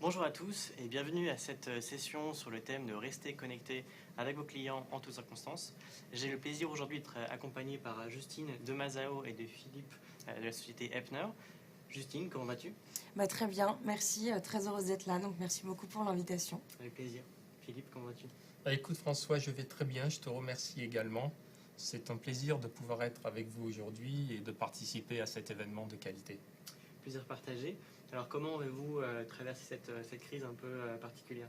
Bonjour à tous et bienvenue à cette session sur le thème de rester connecté avec vos clients en toutes circonstances. J'ai le plaisir aujourd'hui d'être accompagné par Justine de Mazao et de Philippe de la société Epner. Justine, comment vas-tu? Très bien, merci, très heureuse d'être là, donc merci beaucoup pour l'invitation. Avec plaisir. Philippe, comment vas-tu? Écoute François, je vais très bien, je te remercie également. C'est un plaisir de pouvoir être avec vous aujourd'hui et de participer à cet événement de qualité. Plaisir partagé. Alors comment avez-vous traversé cette crise un peu particulière?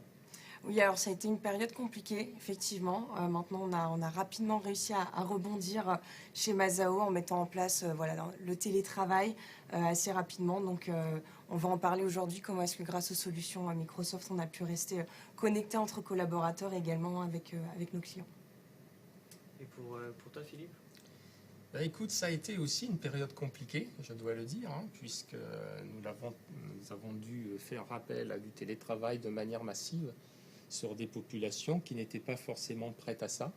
Oui, alors ça a été une période compliquée, effectivement. Maintenant, on a rapidement réussi à rebondir chez Mazao en mettant en place le télétravail assez rapidement. Donc, on va en parler aujourd'hui, comment est-ce que grâce aux solutions Microsoft, on a pu rester connecté entre collaborateurs et également avec nos clients. Et pour toi, Philippe? Écoute, ça a été aussi une période compliquée, je dois le dire, puisque nous avons dû faire appel à du télétravail de manière massive sur des populations qui n'étaient pas forcément prêtes à ça.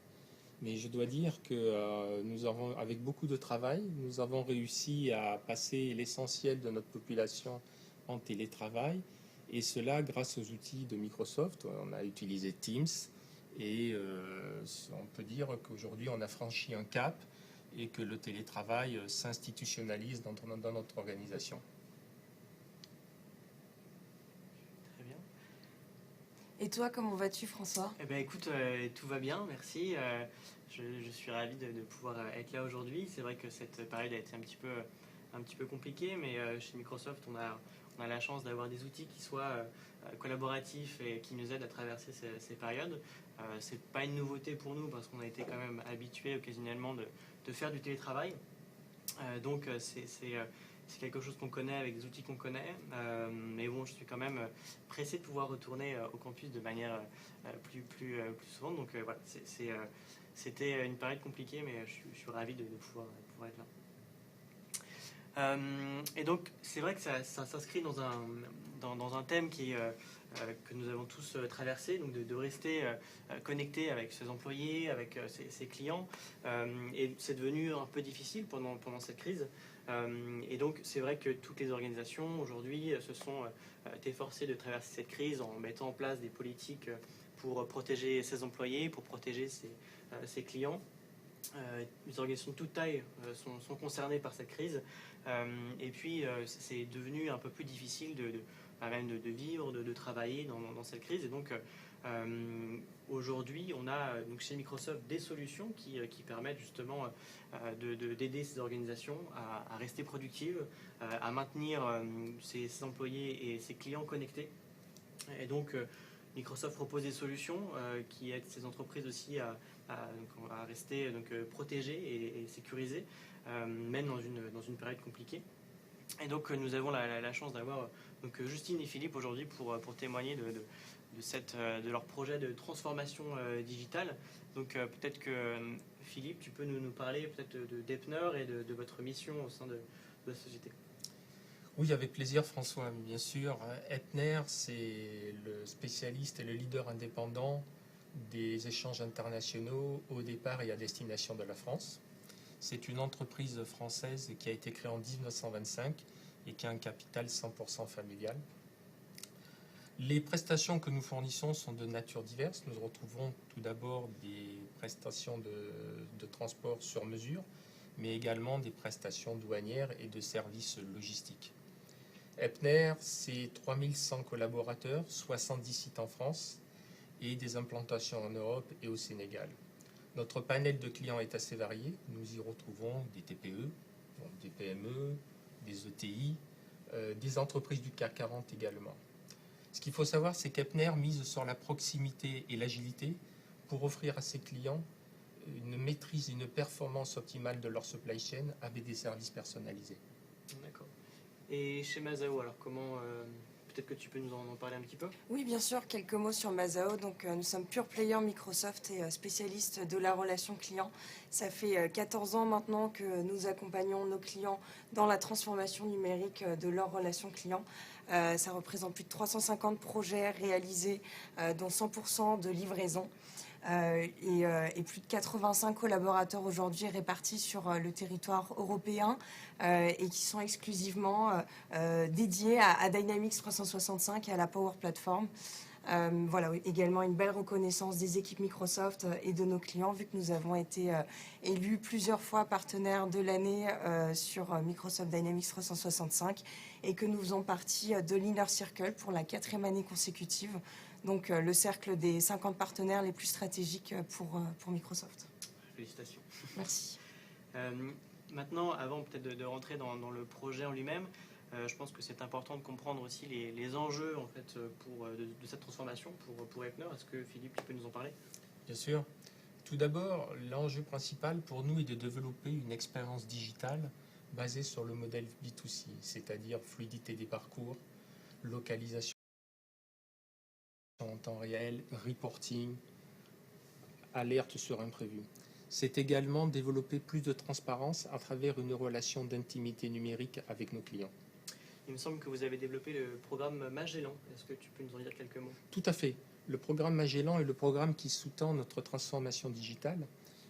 Mais je dois dire que nous avons, avec beaucoup de travail, nous avons réussi à passer l'essentiel de notre population en télétravail. Et cela grâce aux outils de Microsoft. On a utilisé Teams et on peut dire qu'aujourd'hui on a franchi un cap et que le télétravail s'institutionnalise dans notre organisation. Très bien. Et toi, comment vas-tu, François? Eh bien, écoute, tout va bien, merci. Je suis ravi de pouvoir être là aujourd'hui. C'est vrai que cette période a été un petit peu compliquée, mais chez Microsoft, on a la chance d'avoir des outils qui soient collaboratifs et qui nous aident à traverser ces périodes. C'est pas une nouveauté pour nous parce qu'on a été quand même habitués occasionnellement de faire du télétravail. Donc, c'est quelque chose qu'on connaît avec des outils qu'on connaît. Mais bon, je suis quand même pressé de pouvoir retourner au campus de manière plus souvent. Donc voilà, c'était une période compliquée, mais je suis ravi de pouvoir être là. Et donc, c'est vrai que ça s'inscrit dans un thème que nous avons tous traversé, donc de rester connecté avec ses employés, avec ses clients. Et c'est devenu un peu difficile pendant cette crise. Et donc, c'est vrai que toutes les organisations aujourd'hui se sont efforcées de traverser cette crise en mettant en place des politiques pour protéger ses employés, pour protéger ses clients. Les organisations de toute taille sont concernées par cette crise. Et puis, c'est devenu un peu plus difficile même de vivre, de travailler dans cette crise. Et donc, aujourd'hui, on a donc chez Microsoft des solutions qui permettent justement d'aider ces organisations à rester productives, à maintenir ses employés et ses clients connectés. Et donc, Microsoft propose des solutions qui aident ces entreprises aussi à rester protégées et sécurisées, même dans une période compliquée. Et donc, nous avons la chance d'avoir Justine et Philippe aujourd'hui pour témoigner de leur projet de transformation digitale. Donc, peut-être que Philippe, tu peux nous parler peut-être d'Epner et de votre mission au sein de la société. Oui, avec plaisir François, bien sûr. Epner, c'est le spécialiste et le leader indépendant des échanges internationaux au départ et à destination de la France. C'est une entreprise française qui a été créée en 1925 et qui a un capital 100% familial. Les prestations que nous fournissons sont de nature diverse. Nous retrouvons tout d'abord des prestations de transport sur mesure, mais également des prestations douanières et de services logistiques. Epner, c'est 3100 collaborateurs, 70 sites en France et des implantations en Europe et au Sénégal. Notre panel de clients est assez varié. Nous y retrouvons des TPE, des PME, des ETI, des entreprises du CAC 40 également. Ce qu'il faut savoir, c'est qu'Epner mise sur la proximité et l'agilité pour offrir à ses clients une maîtrise et une performance optimale de leur supply chain avec des services personnalisés. D'accord. Et chez Mazao, alors comment peut-être que tu peux nous en parler un petit peu? Oui, bien sûr, quelques mots sur Mazao. Donc, nous sommes pure player Microsoft et spécialistes de la relation client. Ça fait 14 ans maintenant que nous accompagnons nos clients dans la transformation numérique de leur relation client. Ça représente plus de 350 projets réalisés, dont 100% de livraison. et plus de 85 collaborateurs aujourd'hui répartis sur le territoire européen et qui sont exclusivement dédiés à Dynamics 365 et à la Power Platform. Voilà, oui, également une belle reconnaissance des équipes Microsoft et de nos clients, vu que nous avons été élus plusieurs fois partenaires de l'année sur Microsoft Dynamics 365 et que nous faisons partie de l'Inner Circle pour la 4e année consécutive, donc le cercle des 50 partenaires les plus stratégiques pour Microsoft. Félicitations. Merci. Maintenant, avant peut-être de rentrer dans le projet en lui-même, je pense que c'est important de comprendre aussi les enjeux en fait, de cette transformation pour Epner. Est-ce que Philippe, tu peux nous en parler? Bien sûr. Tout d'abord, l'enjeu principal pour nous est de développer une expérience digitale basée sur le modèle B2C, c'est-à-dire fluidité des parcours, localisation en temps réel, reporting, alerte sur imprévu. C'est également développer plus de transparence à travers une relation d'intimité numérique avec nos clients. Il me semble que vous avez développé le programme Magellan. Est-ce que tu peux nous en dire quelques mots? Tout à fait. Le programme Magellan est le programme qui sous-tend notre transformation digitale.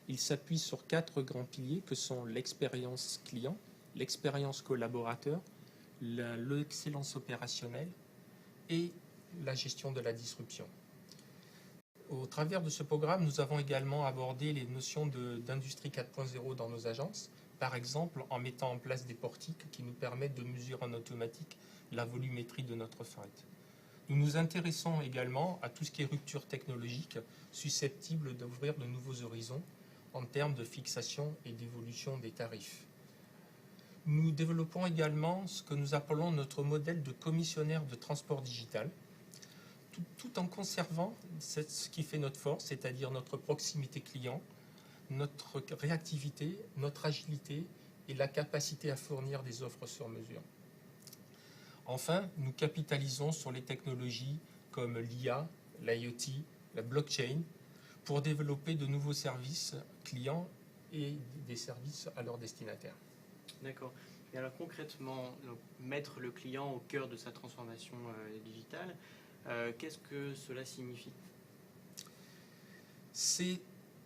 Il s'appuie sur 4 grands piliers que sont l'expérience client, l'expérience collaborateur, l'excellence opérationnelle et la gestion de la disruption. Au travers de ce programme, nous avons également abordé les notions d'industrie 4.0 dans nos agences, par exemple en mettant en place des portiques qui nous permettent de mesurer en automatique la volumétrie de notre fret. Nous nous intéressons également à tout ce qui est rupture technologique susceptible d'ouvrir de nouveaux horizons en termes de fixation et d'évolution des tarifs. Nous développons également ce que nous appelons notre modèle de commissionnaire de transport digital, tout en conservant ce qui fait notre force, c'est-à-dire notre proximité client, notre réactivité, notre agilité et la capacité à fournir des offres sur mesure. Enfin, nous capitalisons sur les technologies comme l'IA, l'IoT, la blockchain pour développer de nouveaux services clients et des services à leurs destinataires. D'accord. Et alors concrètement, donc, mettre le client au cœur de sa transformation digitale, qu'est-ce que cela signifie? C'est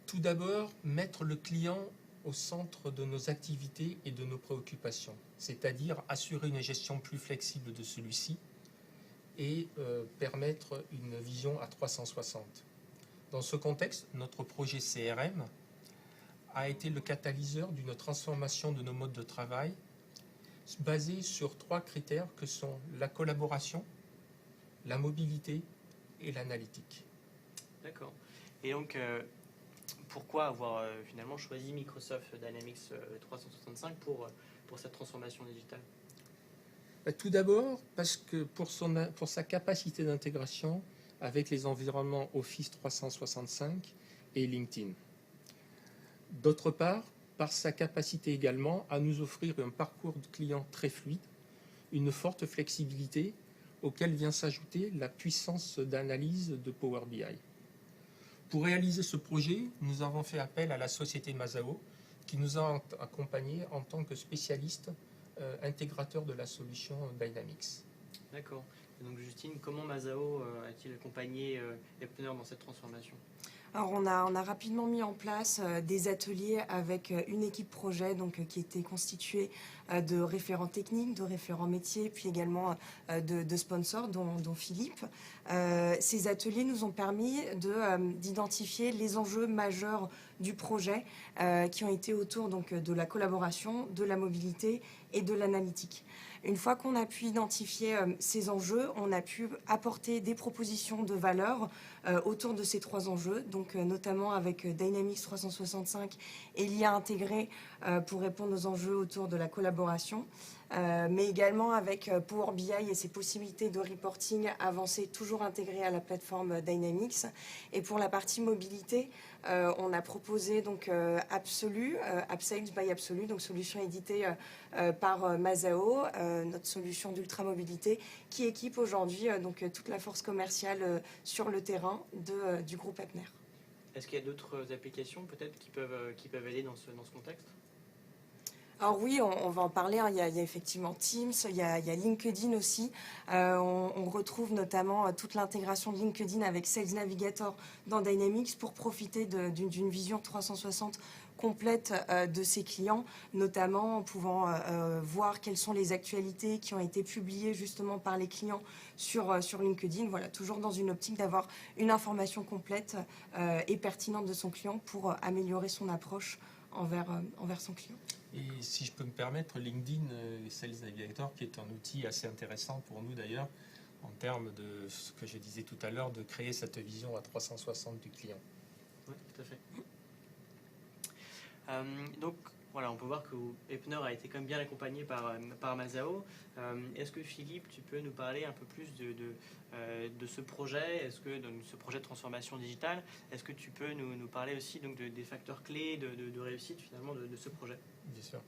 tout d'abord mettre le client au centre de nos activités et de nos préoccupations, c'est-à-dire assurer une gestion plus flexible de celui-ci et permettre une vision à 360. Dans ce contexte, notre projet CRM a été le catalyseur d'une transformation de nos modes de travail basé sur 3 critères que sont la collaboration, la mobilité et l'analytique. D'accord. Et donc, pourquoi avoir finalement choisi Microsoft Dynamics 365 pour cette transformation digitale? Tout d'abord, parce que pour sa capacité d'intégration avec les environnements Office 365 et LinkedIn. D'autre part, par sa capacité également à nous offrir un parcours de client très fluide, une forte flexibilité auquel vient s'ajouter la puissance d'analyse de Power BI. Pour réaliser ce projet, nous avons fait appel à la société Mazao, qui nous a accompagnés en tant que spécialiste intégrateur de la solution Dynamics. D'accord. Et donc Justine, comment Mazao a-t-il accompagné Epner dans cette transformation? Alors on a rapidement mis en place des ateliers avec une équipe projet donc, qui était constituée de référents techniques, de référents métiers, puis également de sponsors, dont Philippe. Ces ateliers nous ont permis d'identifier les enjeux majeurs du projet qui ont été autour donc, de la collaboration, de la mobilité et de l'analytique. Une fois qu'on a pu identifier ces enjeux, on a pu apporter des propositions de valeur autour de ces 3 enjeux, donc notamment avec Dynamics 365 et l'IA intégrée pour répondre aux enjeux autour de la collaboration, mais également avec Power BI et ses possibilités de reporting avancées toujours intégrées à la plateforme Dynamics. Et pour la partie mobilité, on a proposé donc Absolu, Upsales by Absolu, donc solution éditée par Mazao, notre solution d'ultra-mobilité, qui équipe aujourd'hui donc toute la force commerciale sur le terrain du groupe Epner. Est-ce qu'il y a d'autres applications peut-être qui peuvent aider dans ce contexte? Alors oui, on va en parler, hein. Il y a effectivement Teams, il y a LinkedIn aussi. On retrouve notamment toute l'intégration de LinkedIn avec Sales Navigator dans Dynamics pour profiter d'une vision 360 complète de ses clients, notamment en pouvant voir quelles sont les actualités qui ont été publiées justement par les clients sur LinkedIn. Voilà, toujours dans une optique d'avoir une information complète et pertinente de son client pour améliorer son approche envers son client. Et si je peux me permettre, LinkedIn Sales Navigator, qui est un outil assez intéressant pour nous d'ailleurs, en termes de ce que je disais tout à l'heure, de créer cette vision à 360 du client. Oui, tout à fait. Donc voilà, on peut voir que Epner a été quand même bien accompagné par Mazao. Est-ce que Philippe, tu peux nous parler un peu plus de ce projet, de ce projet de transformation digitale? Est-ce que tu peux nous parler aussi donc, des facteurs clés de réussite finalement de ce projet? Bien sûr.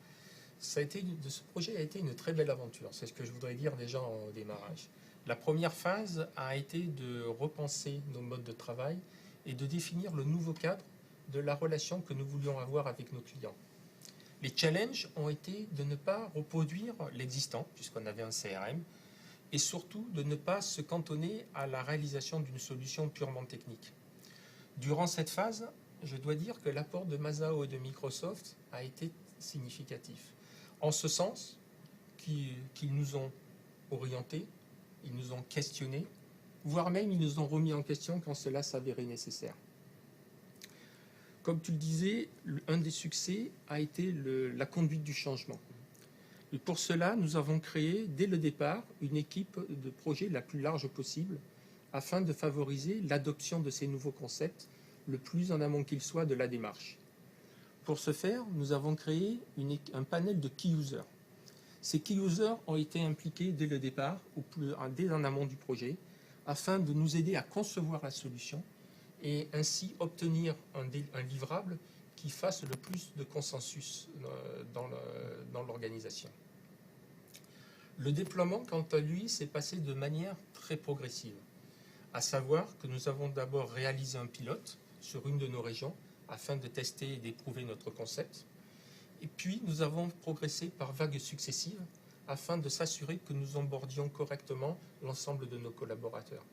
Ce projet a été une très belle aventure, c'est ce que je voudrais dire déjà au démarrage. La première phase a été de repenser nos modes de travail et de définir le nouveau cadre de la relation que nous voulions avoir avec nos clients. Les challenges ont été de ne pas reproduire l'existant, puisqu'on avait un CRM, et surtout de ne pas se cantonner à la réalisation d'une solution purement technique. Durant cette phase, je dois dire que l'apport de Mazao et de Microsoft a été significatif, en ce sens qu'ils nous ont orientés, ils nous ont questionnés, voire même ils nous ont remis en question quand cela s'avérait nécessaire. Comme tu le disais, un des succès a été la conduite du changement. Et pour cela, nous avons créé dès le départ une équipe de projet la plus large possible afin de favoriser l'adoption de ces nouveaux concepts le plus en amont qu'il soit de la démarche. Pour ce faire, nous avons créé un panel de key users. Ces key users ont été impliqués dès le départ, dès en amont du projet, afin de nous aider à concevoir la solution et ainsi obtenir un livrable qui fasse le plus de consensus dans l'organisation. Le déploiement, quant à lui, s'est passé de manière très progressive, à savoir que nous avons d'abord réalisé un pilote sur une de nos régions afin de tester et d'éprouver notre concept, et puis nous avons progressé par vagues successives afin de s'assurer que nous onboardions correctement l'ensemble de nos collaborateurs.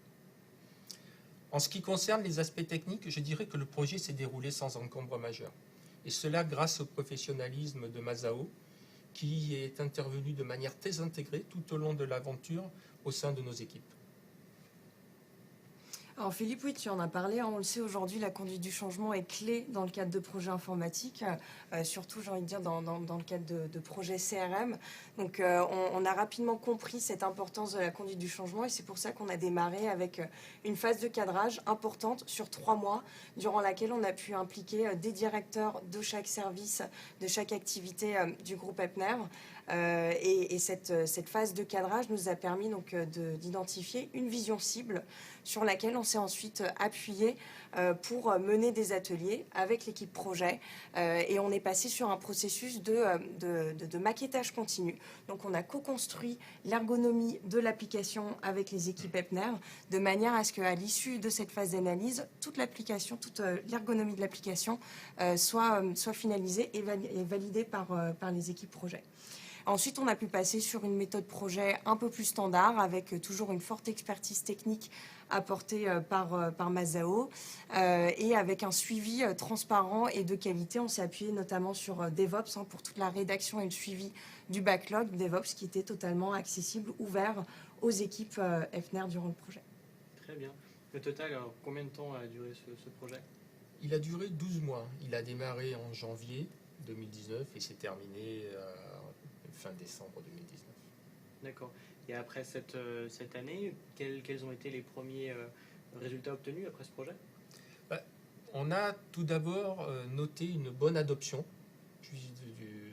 En ce qui concerne les aspects techniques, je dirais que le projet s'est déroulé sans encombre majeur. Et cela grâce au professionnalisme de Mazao, qui est intervenu de manière très intégrée tout au long de l'aventure au sein de nos équipes. Alors Philippe, oui, tu en as parlé, hein, on le sait aujourd'hui, la conduite du changement est clé dans le cadre de projets informatiques, surtout j'ai envie de dire dans le cadre de projets CRM. Donc on a rapidement compris cette importance de la conduite du changement et c'est pour ça qu'on a démarré avec une phase de cadrage importante sur 3 mois, durant laquelle on a pu impliquer des directeurs de chaque service, de chaque activité du groupe Epner. Et cette phase de cadrage nous a permis donc d'identifier une vision cible sur laquelle on s'est ensuite appuyé pour mener des ateliers avec l'équipe projet. Et on est passé sur un processus de maquettage continu. Donc on a co-construit l'ergonomie de l'application avec les équipes Epner, de manière à ce qu'à l'issue de cette phase d'analyse, toute l'ergonomie de l'application soit finalisée et validée par les équipes projet. Ensuite, on a pu passer sur une méthode projet un peu plus standard, avec toujours une forte expertise technique apportée par Mazao, et avec un suivi transparent et de qualité. On s'est appuyé notamment sur DevOps pour toute la rédaction et le suivi du backlog DevOps, qui était totalement accessible, ouvert aux équipes Epner durant le projet. Très bien. Le total, alors, combien de temps a duré ce projet? Il a duré 12 mois. Il a démarré en janvier 2019 et s'est terminé fin décembre 2019. D'accord. Et après cette année, quels ont été les premiers résultats obtenus après ce projet? On a tout d'abord noté une bonne adoption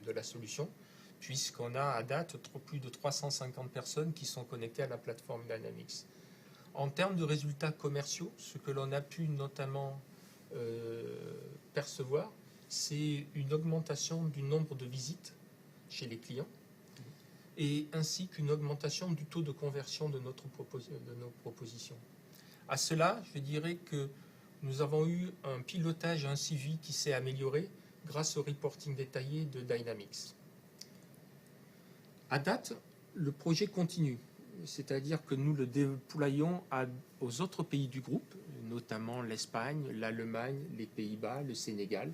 de la solution, puisqu'on a à date plus de 350 personnes qui sont connectées à la plateforme Dynamics. En termes de résultats commerciaux, ce que l'on a pu notamment percevoir, c'est une augmentation du nombre de visites chez les clients, et ainsi qu'une augmentation du taux de conversion de nos propositions. À cela, je dirais que nous avons eu un pilotage, un suivi qui s'est amélioré grâce au reporting détaillé de Dynamics. À date, le projet continue, c'est-à-dire que nous le déployons aux autres pays du groupe, notamment l'Espagne, l'Allemagne, les Pays-Bas, le Sénégal.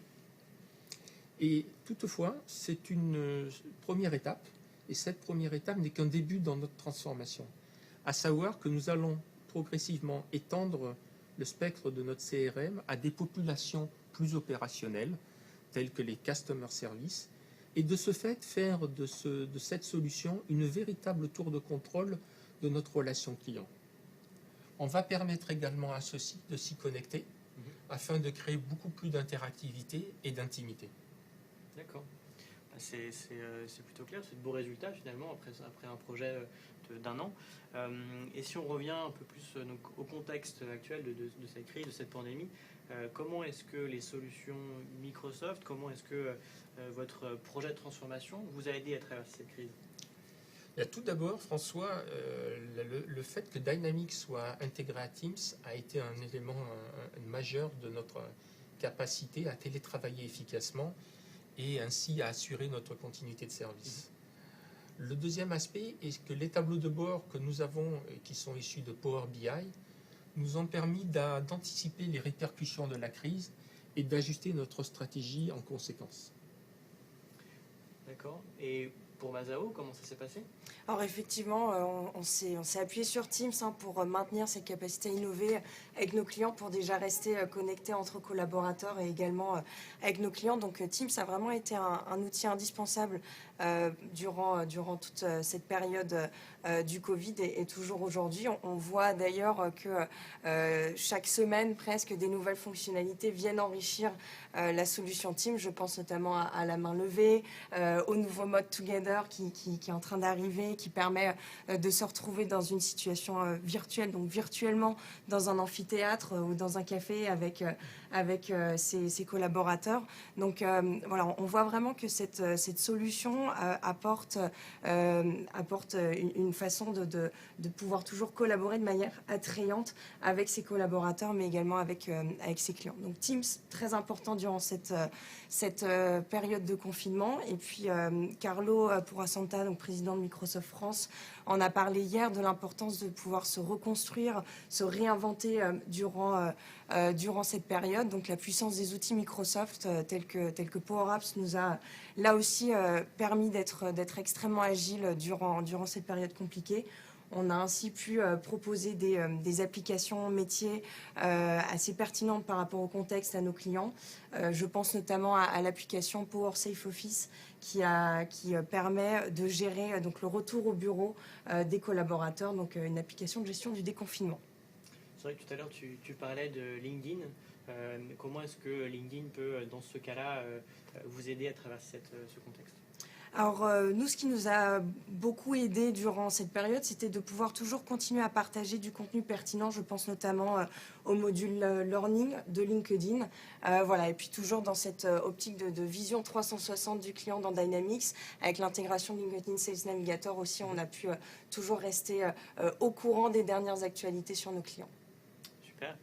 Et toutefois, c'est une première étape, et cette première étape n'est qu'un début dans notre transformation, à savoir que nous allons progressivement étendre le spectre de notre CRM à des populations plus opérationnelles, telles que les customer service, et de ce fait faire de cette solution une véritable tour de contrôle de notre relation client. On va permettre également à ceux-ci de s'y connecter afin de créer beaucoup plus d'interactivité et d'intimité. D'accord. C'est plutôt clair, c'est de beaux résultats finalement après un projet d'un an. Et si on revient un peu plus donc, au contexte actuel de cette crise, de cette pandémie, comment est-ce que les solutions Microsoft, comment est-ce que votre projet de transformation vous a aidé à traverser cette crise? Tout d'abord, François, le fait que Dynamics soit intégré à Teams a été un élément majeur de notre capacité à télétravailler efficacement et ainsi à assurer notre continuité de service. Le deuxième aspect est que les tableaux de bord que nous avons, qui sont issus de Power BI, nous ont permis d'anticiper les répercussions de la crise et d'ajuster notre stratégie en conséquence. D'accord. Et pour Mazao, comment ça s'est passé? Alors effectivement, on s'est appuyé sur Teams pour maintenir ses capacités à innover avec nos clients, pour déjà rester connectés entre collaborateurs et également avec nos clients. Donc Teams a vraiment été un outil indispensable durant toute cette période du Covid et toujours aujourd'hui. On voit d'ailleurs que chaque semaine, presque, des nouvelles fonctionnalités viennent enrichir la solution Teams. Je pense notamment à la main levée, au nouveau mode Together qui est en train d'arriver, qui permet de se retrouver dans une situation virtuelle, donc virtuellement dans un amphithéâtre ou dans un café avec ses collaborateurs. Donc voilà, on voit vraiment que cette solution apporte une façon de pouvoir toujours collaborer de manière attrayante avec ses collaborateurs, mais également avec ses clients. Donc Teams, très important durant cette période de confinement. Et puis Carlo Purasanta, donc président de Microsoft France, en a parlé hier de l'importance de pouvoir se reconstruire, se réinventer durant cette période. Donc la puissance des outils Microsoft tels que Power Apps nous a là aussi permis d'être extrêmement agile durant cette période compliquée. On a ainsi pu proposer des applications métiers assez pertinentes par rapport au contexte à nos clients. Je pense notamment à l'application Power Safe Office qui permet de gérer donc, le retour au bureau des collaborateurs, donc une application de gestion du déconfinement. C'est vrai que tout à l'heure tu parlais de LinkedIn. Comment est-ce que LinkedIn peut, dans ce cas-là, vous aider à traverser ce contexte? Alors nous, ce qui nous a beaucoup aidé durant cette période, c'était de pouvoir toujours continuer à partager du contenu pertinent. Je pense notamment au module Learning de LinkedIn. Voilà, et puis toujours dans cette optique de vision 360 du client dans Dynamics, avec l'intégration de LinkedIn Sales Navigator aussi, on a pu toujours rester au courant des dernières actualités sur nos clients. Super.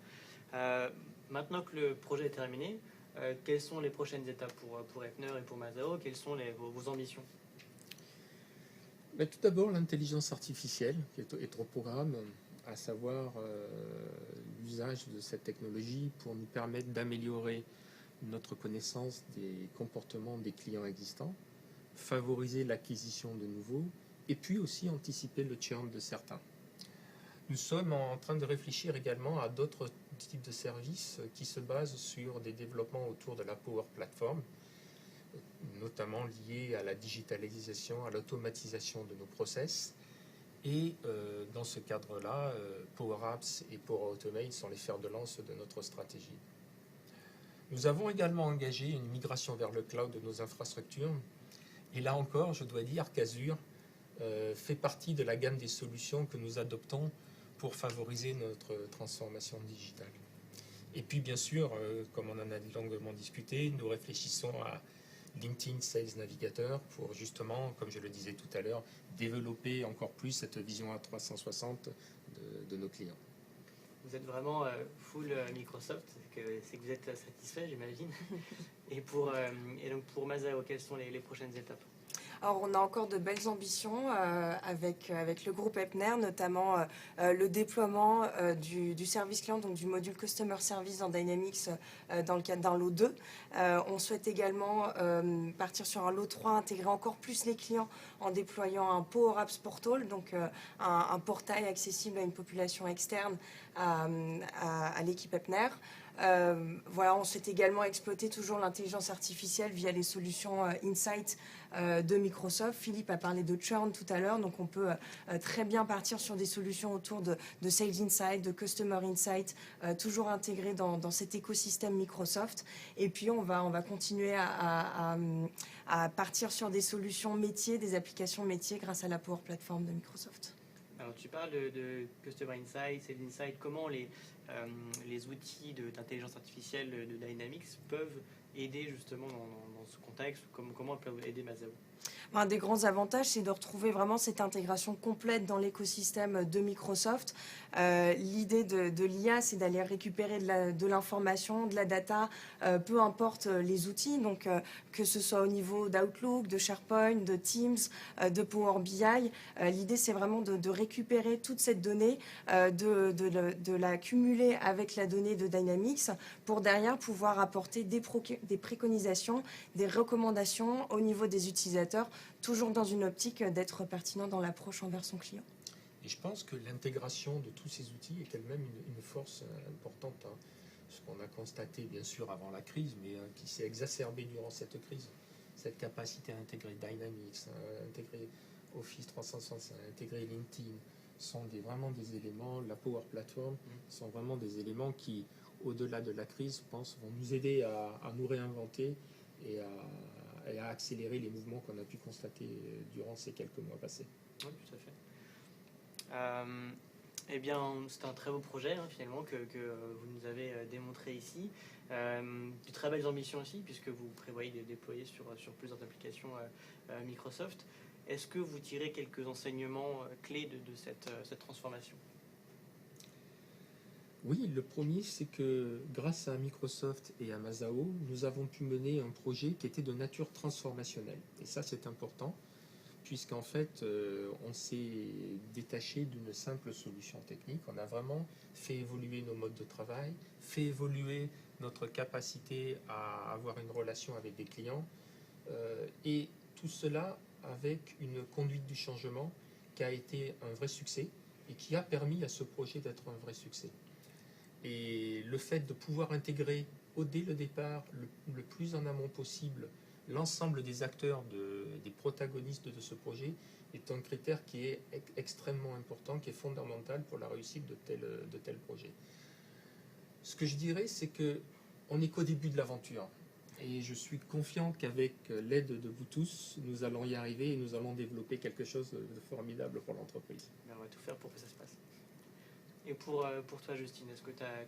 Maintenant que le projet est terminé, quelles sont les prochaines étapes pour Epner et pour Mazao? Quelles sont vos ambitions? Tout d'abord, l'intelligence artificielle qui est au programme, à savoir l'usage de cette technologie pour nous permettre d'améliorer notre connaissance des comportements des clients existants, favoriser l'acquisition de nouveaux et puis aussi anticiper le churn de certains. Nous sommes en train de réfléchir également à d'autres types de services qui se basent sur des développements autour de la Power Platform, notamment liés à la digitalisation, à l'automatisation de nos process. Et dans ce cadre-là, Power Apps et Power Automate sont les fers de lance de notre stratégie. Nous avons également engagé une migration vers le cloud de nos infrastructures. Et là encore, je dois dire qu'Azure fait partie de la gamme des solutions que nous adoptons pour favoriser notre transformation digitale. Et puis bien sûr, comme on en a longuement discuté, nous réfléchissons à LinkedIn Sales Navigator pour justement, comme je le disais tout à l'heure, développer encore plus cette vision à 360 de nos clients. Vous êtes vraiment full Microsoft, c'est que vous êtes satisfait, j'imagine. Et donc pour Mazao, quelles sont les prochaines étapes? Alors, on a encore de belles ambitions avec le groupe Epner, notamment le déploiement du service client, donc du module Customer Service dans Dynamics dans le cadre d'un lot 2. On souhaite également partir sur un lot 3, intégrer encore plus les clients en déployant un Power Apps Portal, donc un portail accessible à une population externe à l'équipe Epner. Voilà, on souhaite également exploiter toujours l'intelligence artificielle via les solutions Insight de Microsoft. Philippe a parlé de churn tout à l'heure, donc on peut très bien partir sur des solutions autour de Sales Insight, de Customer Insight, toujours intégrées dans cet écosystème Microsoft. Et puis on va continuer à partir sur des solutions métiers, des applications métiers grâce à la Power Platform de Microsoft. Alors tu parles de Customer Insight, Sales Insight, comment les outils d'intelligence artificielle de Dynamics peuvent aider justement dans ce contexte, comment ils peuvent aider Mazao? Un des grands avantages, c'est de retrouver vraiment cette intégration complète dans l'écosystème de Microsoft. L'idée de l'IA, c'est d'aller récupérer de l'information, de la data, peu importe les outils, donc que ce soit au niveau d'Outlook, de SharePoint, de Teams, de Power BI. L'idée, c'est vraiment de récupérer toute cette donnée, de la cumuler avec la donnée de Dynamics pour derrière pouvoir apporter des préconisations, des recommandations au niveau des utilisateurs, toujours dans une optique d'être pertinent dans l'approche envers son client. Et je pense que l'intégration de tous ces outils est elle-même une force importante. Ce qu'on a constaté bien sûr avant la crise, mais qui s'est exacerbé durant cette crise. Cette capacité à intégrer Dynamics, à intégrer Office 365, à intégrer LinkedIn, sont vraiment des éléments, la Power Platform, sont vraiment des éléments qui, au-delà de la crise, je pense, vont nous aider à nous réinventer et à accélérer les mouvements qu'on a pu constater durant ces quelques mois passés. Oui, tout à fait. Eh bien, c'est un très beau projet finalement que vous nous avez démontré ici. De très belles ambitions aussi, puisque vous prévoyez de déployer sur plusieurs applications Microsoft. Est-ce que vous tirez quelques enseignements clés de cette transformation? Oui, le premier, c'est que grâce à Microsoft et à Mazao, nous avons pu mener un projet qui était de nature transformationnelle. Et ça, c'est important, puisqu'en fait, on s'est détaché d'une simple solution technique. On a vraiment fait évoluer nos modes de travail, fait évoluer notre capacité à avoir une relation avec des clients, et tout cela avec une conduite du changement qui a été un vrai succès et qui a permis à ce projet d'être un vrai succès. Et le fait de pouvoir intégrer dès le départ, le plus en amont possible, l'ensemble des acteurs, des protagonistes de ce projet, est un critère qui est extrêmement important, qui est fondamental pour la réussite de tel projet. Ce que je dirais, c'est qu'on n'est qu'au début de l'aventure. Et je suis confiant qu'avec l'aide de vous tous, nous allons y arriver et nous allons développer quelque chose de formidable pour l'entreprise. On va tout faire pour que ça se passe. Et pour toi, Justine, est-ce que tu as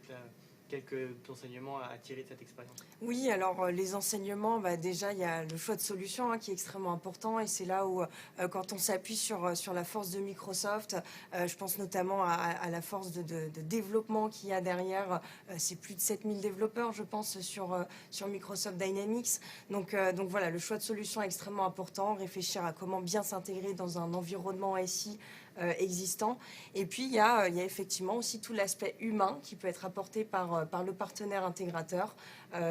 quelques enseignements à tirer de cette expérience? Oui, alors les enseignements, déjà il y a le choix de solution qui est extrêmement important, et c'est là où quand on s'appuie sur la force de Microsoft, je pense notamment à la force de développement qu'il y a derrière. C'est plus de 7000 développeurs, je pense, sur Microsoft Dynamics. Donc voilà, le choix de solution est extrêmement important, réfléchir à comment bien s'intégrer dans un environnement SI existant. Et puis il y a effectivement aussi tout l'aspect humain qui peut être apporté par le partenaire intégrateur.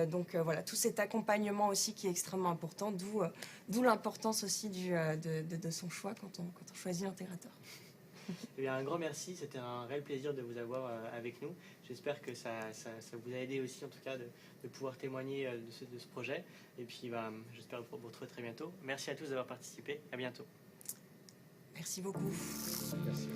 Donc voilà, tout cet accompagnement aussi qui est extrêmement important, d'où l'importance aussi de son choix quand on choisit l'intégrateur. Eh bien, un grand merci, c'était un réel plaisir de vous avoir avec nous. J'espère que ça vous a aidé aussi en tout cas de pouvoir témoigner de ce projet. Et puis j'espère vous retrouver très bientôt. Merci à tous d'avoir participé, à bientôt. Merci beaucoup. Merci.